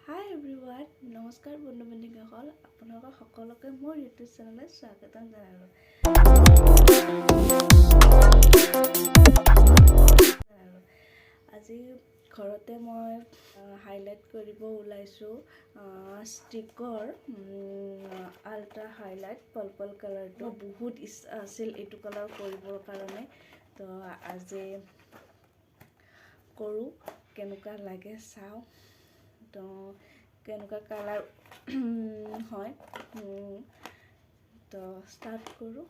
Hi everyone, নমস্কাৰ বন্ধু বান্ধৱীসকল আপোনালোক সকলোকে মোৰ ইউটিউব চেনেললৈ স্বাগতম জনালোঁ। আজি ঘৰতে মই হাইলাইট কৰিব ওলাইছোঁ ষ্টিকৰ আল্ট্ৰা হাইলাইট পাৰ্পল কালাৰটো বহুত ইচ্ছা আছিল এইটো কালাৰ কৰিবৰ কাৰণে, তো আজি কৰোঁ কেনেকুৱা লাগে চাওঁ। তো কেনেকুৱা কালাৰ হয় তো ষ্টাৰ্ট কৰোঁ।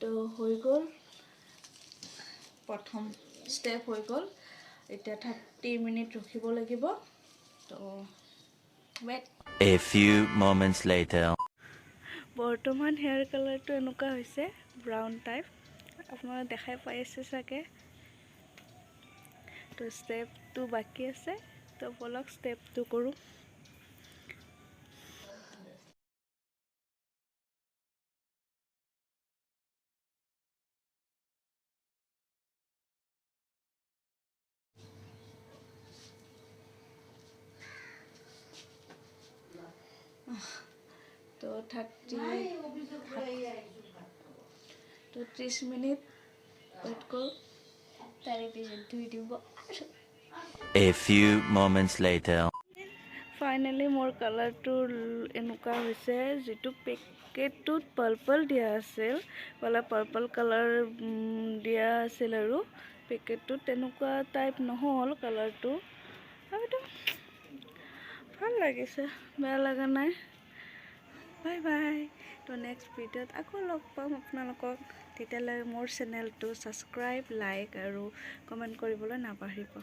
তো হৈ গ'ল, প্ৰথম ষ্টেপ হৈ গ'ল। এতিয়া 30 মিনিট ৰখিব লাগিব। তো A few moments later. বৰ্তমান হেয়াৰ কালাৰটো এনেকুৱা হৈছে, ব্ৰাউন টাইপ। আপোনালোকে দেখাই পাই আছে চাগে। তো ষ্টেপটো বাকী আছে, তো বলক ষ্টেপটো কৰোঁ। তো 30 মিনিট ৱেইট কৰোঁ, তাৰে পিছত ধুই দিব। A few moments later. Finally মোৰ কালাৰটো এনেকুৱা হৈছে, যিটো পেকেটটোত পাৰ্পল দিয়া আছিল, পাৰ্পল কালাৰ দিয়া আছিল আৰু পেকেটটোত তেনেকুৱা টাইপ নহ'ল কালাৰটো। এইটো ভাল লাগিছে, বেয়া লগা নাই। Bye bye. তো নেক্সট ভিডিঅ'ত আকৌ লগ পাম আপোনালোকক। তেতিয়ালৈ মোৰ চেনেলটো ছাবস্ক্ৰাইব, লাইক আৰু কমেণ্ট কৰিবলৈ নাপাহৰিব।